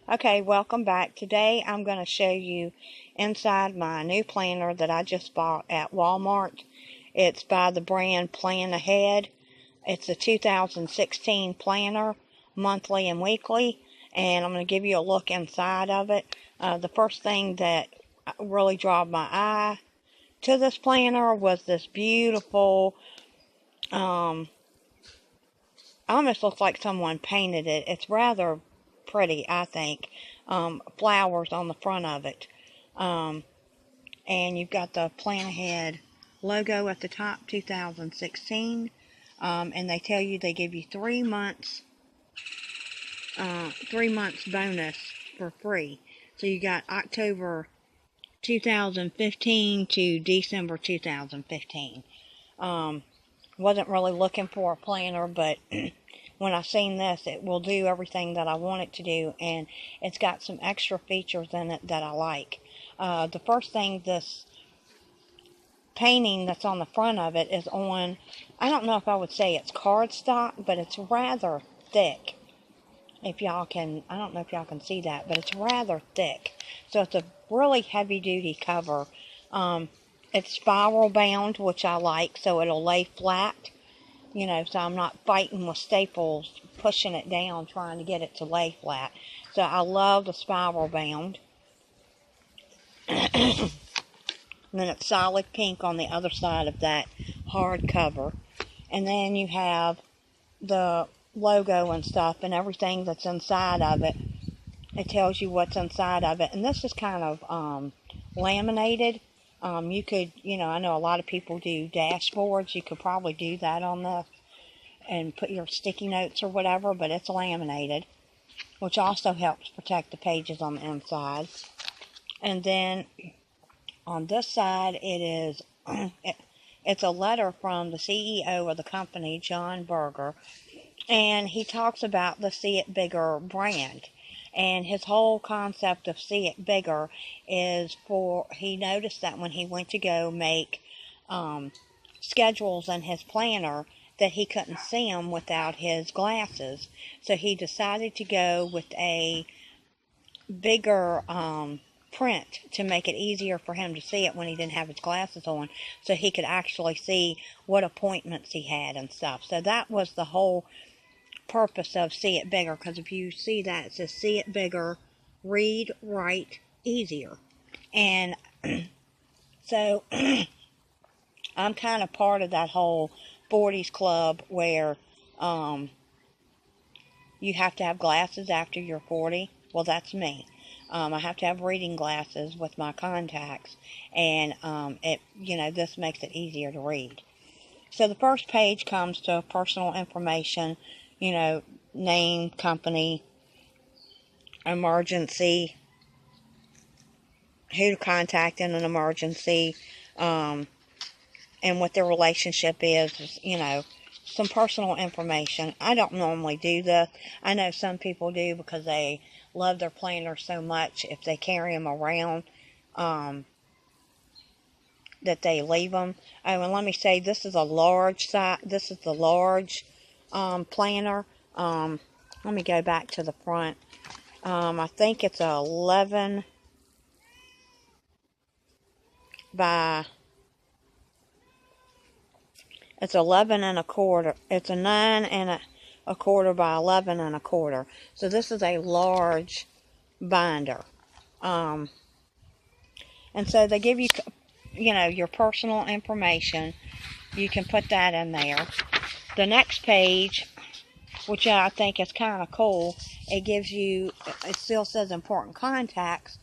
Okay, welcome back. Today I'm going to show you inside my new planner that I just bought at Walmart. It's by the brand Plan Ahead. It's a 2016 planner, monthly and weekly, and I'm going to give you a look inside of it. The first thing that really drew my eye to this planner was this beautiful, almost looks like someone painted it. It's rather pretty, I think. Flowers on the front of it. And you've got the Plan Ahead logo at the top, 2016. And they tell you they give you 3 months, 3 months bonus for free. So you got October 2015 to December 2015. Wasn't really looking for a planner, but when I seen this, it will do everything that I want it to do, and it's got some extra features in it that I like. The first thing, this painting that's on the front of it is on, I don't know if I would say it's cardstock, but it's rather thick. If y'all can, I don't know if y'all can see that, but it's rather thick. So it's a really heavy duty cover. It's spiral bound, which I like, so it'll lay flat. So I'm not fighting with staples, pushing it down, trying to get it to lay flat. So I love the spiral bound. And then it's solid pink on the other side of that hard cover. And then you have the logo and stuff and everything that's inside of it. It tells you what's inside of it. And this is kind of laminated. You could, I know a lot of people do dashboards. You could probably do that on this and put your sticky notes or whatever, but it's laminated, which also helps protect the pages on the inside. And then on this side, it's a letter from the CEO of the company, John Berger, and he talks about the See It Bigger brand. And his whole concept of See It Bigger is he noticed that when he went to go make schedules in his planner, that he couldn't see them without his glasses. So he decided to go with a bigger print to make it easier for him to see it when he didn't have his glasses on, so he could actually see what appointments he had and stuff. So that was the whole purpose of See It Bigger, because if you see that, it says See It Bigger, read, write, easier. And so I'm kind of part of that whole 40s club where you have to have glasses after you're 40. Well, that's me. I have to have reading glasses with my contacts, and this makes it easier to read. So the first page comes to personal information, name, company, emergency, who to contact in an emergency, and what their relationship is, some personal information. I don't normally do this. I know some people do because they love their planners so much, if they carry them around, that they leave them. Oh, and let me say, this is a large size. This is the large planner. Let me go back to the front. I think it's 11 by, it's 11 and a quarter. It's a 9 and a quarter by 11 and a quarter. So this is a large binder. And so they give you, your personal information. You can put that in there. The next page, which I think is kind of cool, it still says important contacts,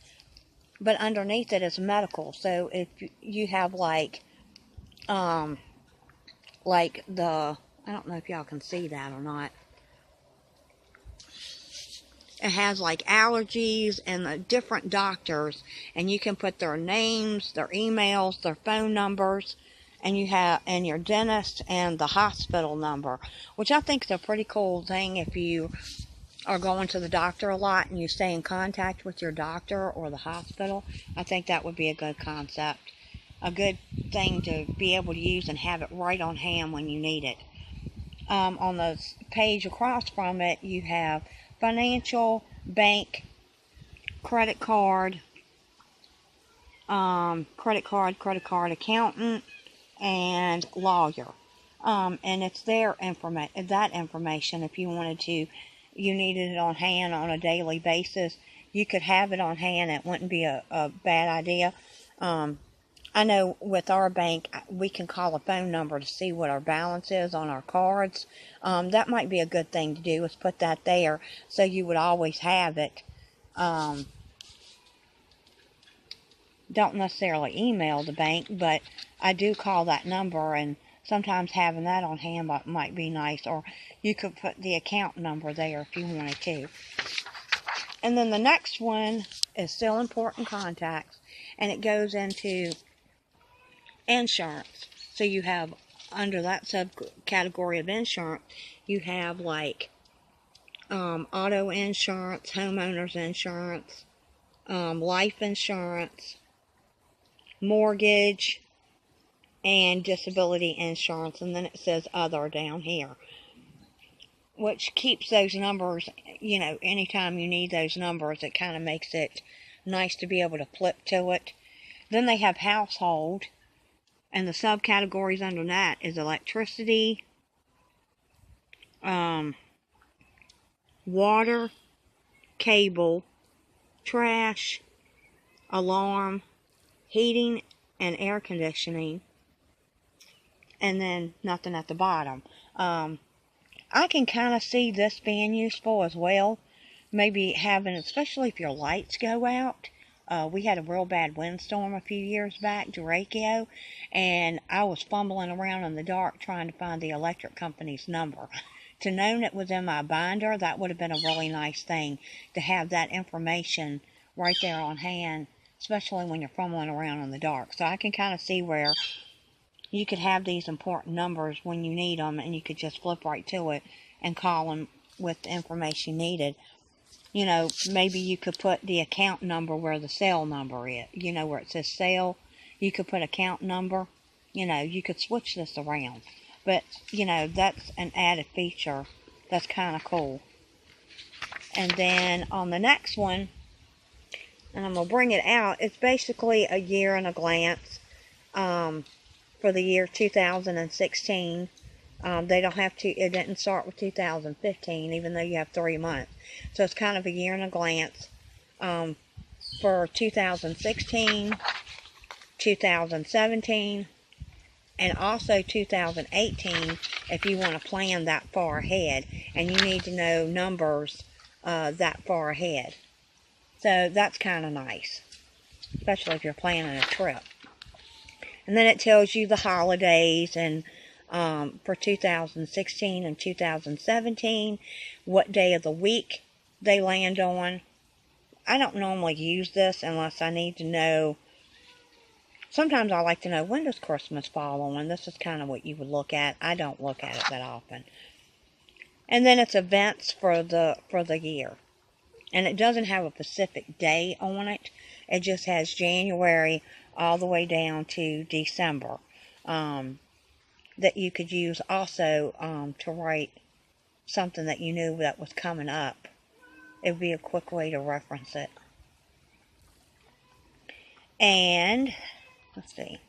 but underneath it is medical. So if you have I don't know if y'all can see that or not. It has allergies and the different doctors, and you can put their names, their emails, their phone numbers, and your dentist and the hospital number, which I think is a pretty cool thing if you are going to the doctor a lot and you stay in contact with your doctor or the hospital. I think that would be a good concept, a good thing to be able to use and have it right on hand when you need it. On the page across from it, you have financial, bank, credit card, credit card, accountant, and lawyer. And it's that information, if you wanted to, you needed it on hand on a daily basis, you could have it on hand. It wouldn't be a bad idea. I know with our bank, we can call a phone number to see what our balance is on our cards. That might be a good thing to do, is put that there so you would always have it. Don't necessarily email the bank, but I do call that number, and sometimes having that on hand might be nice. Or you could put the account number there if you wanted to. And then the next one is still important contacts, and it goes into insurance. So you have, under that subcategory of insurance, you have like auto insurance, homeowners insurance, life insurance, mortgage, and disability insurance. And then it says other down here, which keeps those numbers, anytime you need those numbers, it kind of makes it nice to be able to flip to it. Then they have household, and the subcategories under that is electricity, water, cable, trash, alarm, heating and air conditioning, and then nothing at the bottom. I can kind of see this being useful as well. Maybe having, especially if your lights go out. We had a real bad windstorm a few years back, Durakio, and I was fumbling around in the dark trying to find the electric company's number. To know it was in my binder, that would have been a really nice thing, to have that information right there on hand, especially when you're fumbling around in the dark. So I can kind of see where you could have these important numbers when you need them, and you could just flip right to it and call them with the information needed. Maybe you could put the account number where the cell number is. Where it says cell, you could put account number. You could switch this around. But, that's an added feature that's kind of cool. And then on the next one, and I'm going to bring it out, it's basically a year in a glance for the year 2016. They don't have to, it didn't start with 2015, even though you have 3 months. So it's kind of a year in a glance for 2016, 2017, and also 2018 if you want to plan that far ahead and you need to know numbers that far ahead. So that's kind of nice, especially if you're planning a trip. And then it tells you the holidays and for 2016 and 2017, what day of the week they land on. I don't normally use this unless I need to know. Sometimes I like to know, when does Christmas fall on? This is kind of what you would look at. I don't look at it that often. And then it's events for the year. And it doesn't have a specific day on it. It just has January all the way down to December. That you could use also to write something that you knew that was coming up. It would be a quick way to reference it. And, let's see.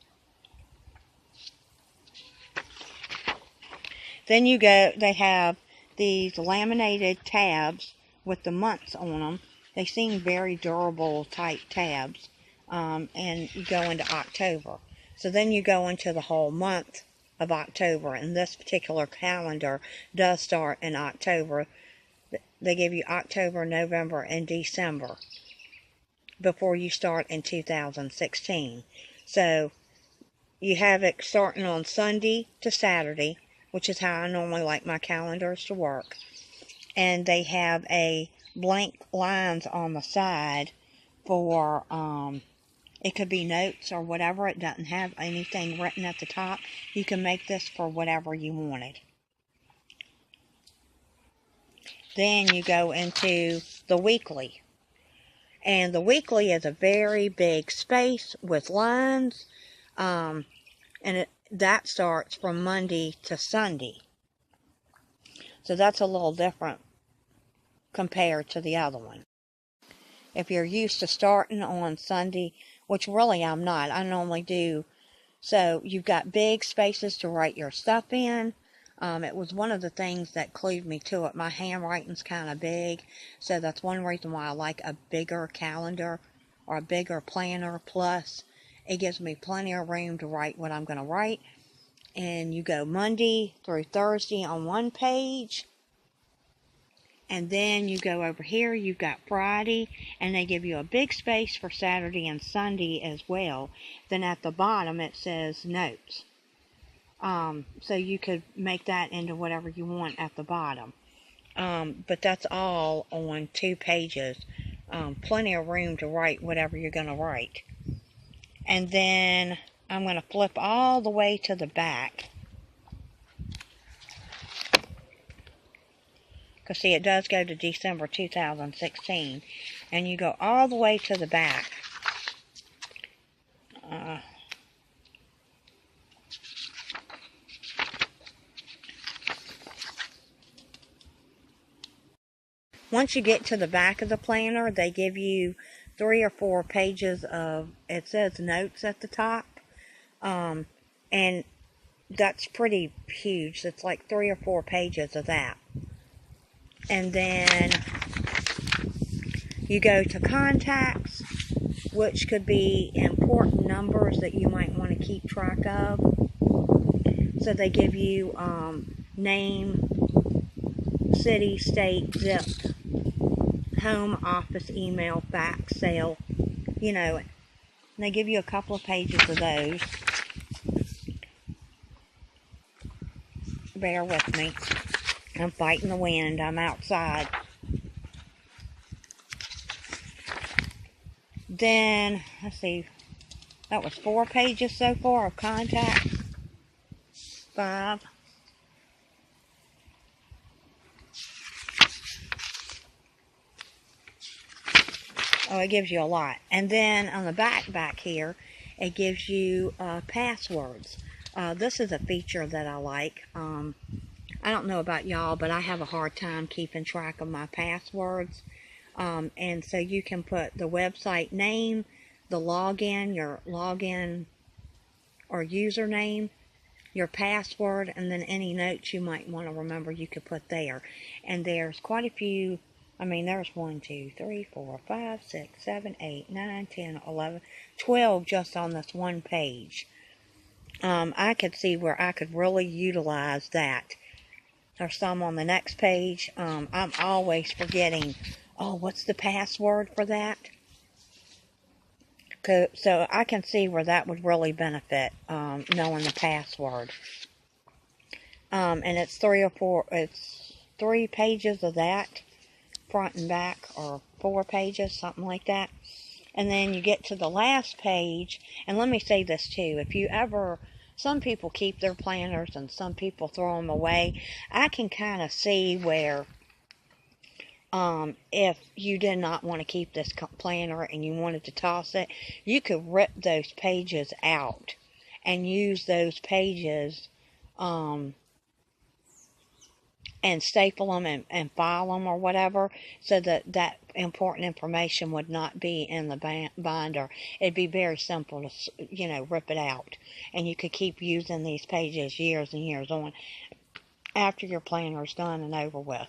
Then they have these laminated tabs with the months on them. They seem very durable type tabs. And you go into October. So then you go into the whole month of October, and this particular calendar does start in October. They give you October, November, and December before you start in 2016. So you have it starting on Sunday to Saturday, which is how I normally like my calendars to work. And they have a blank lines on the side for it could be notes or whatever. It doesn't have anything written at the top. You can make this for whatever you wanted. Then you go into the weekly. And the weekly is a very big space with lines. That starts from Monday to Sunday. So that's a little different compared to the other one. if you're used to starting on Sunday, which really I'm not, I normally do. So you've got big spaces to write your stuff in. It was one of the things that clued me to it. My handwriting's kind of big, so that's one reason why I like a bigger calendar or a bigger planner. Plus, it gives me plenty of room to write what I'm going to write. And you go Monday through Thursday on one page, and then you go over here, you've got Friday, and they give you a big space for Saturday and Sunday as well. Then at the bottom it says notes. So you could make that into whatever you want at the bottom. But that's all on 2 pages. Plenty of room to write whatever you're going to write. And then I'm going to flip all the way to the back. Because see, it does go to December 2016. And you go all the way to the back. Once you get to the back of the planner, they give you 3 or 4 pages of, it says notes at the top. And that's pretty huge. It's like 3 or 4 pages of that. And then you go to contacts, which could be important numbers that you might want to keep track of. So they give you name, city, state, zip, home, office, email, fax, sale, you know. And they give you a couple of pages of those. Bear with me. I'm fighting the wind. I'm outside. Then, let's see, that was 4 pages so far of contacts. 5. Oh, it gives you a lot. And then on the back here, it gives you passwords. This is a feature that I like. I don't know about y'all, but I have a hard time keeping track of my passwords. And so you can put the website name, the login, your login or username, your password, and then any notes you might want to remember you could put there. And there's quite a few. I mean, there's 1, 2, 3, 4, 5, 6, 7, 8, 9, 10, 11, 12 just on this one page. I could see where I could really utilize that. There's some on the next page. I'm always forgetting, oh, what's the password for that? So I can see where that would really benefit, knowing the password. And it's 3 or 4, it's 3 pages of that, front and back, or 4 pages, something like that. And then you get to the last page, and let me say this too, if you ever, some people keep their planners and some people throw them away. I can kind of see where if you did not want to keep this planner and you wanted to toss it, you could rip those pages out and use those pages and staple them and file them or whatever, so that that important information would not be in the binder. It'd be very simple to, you know, rip it out, and you could keep using these pages years and years on after your planner is done and over with.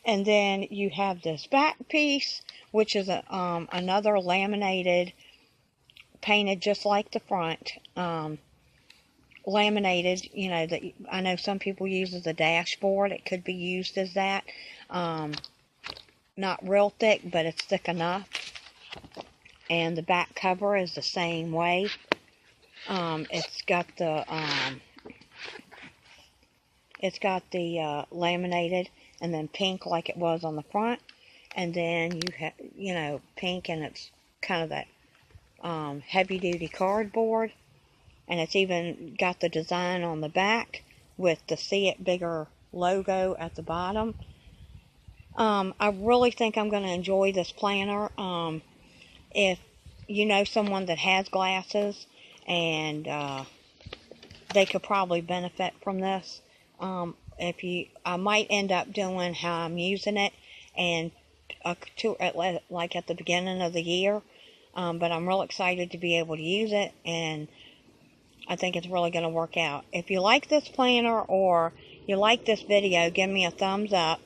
And then you have this back piece, which is another laminated, painted just like the front. Laminated, you know, that I know some people use as a dashboard. It could be used as that. Not real thick, but it's thick enough. And the back cover is the same way. It's got the laminated and then pink like it was on the front, and then you have, you know, pink, and it's kind of that heavy duty cardboard. And it's even got the design on the back with the See It Bigger logo at the bottom. I really think I'm going to enjoy this planner. If you know someone that has glasses, and they could probably benefit from this. I might end up doing how I'm using it and like at the beginning of the year. But I'm real excited to be able to use it, and I think it's really going to work out. If you like this planner or you like this video, give me a thumbs up.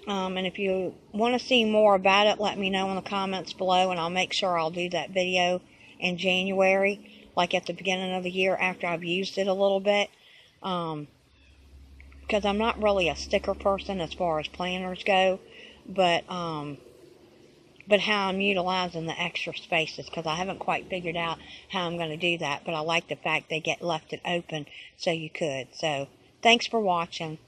And if you want to see more about it, let me know in the comments below, and I'll make sure I'll do that video in January, like at the beginning of the year after I've used it a little bit. Because I'm not really a sticker person as far as planners go, but how I'm utilizing the extra spaces, because I haven't quite figured out how I'm going to do that, but I like the fact they left it open so you could. So, thanks for watching.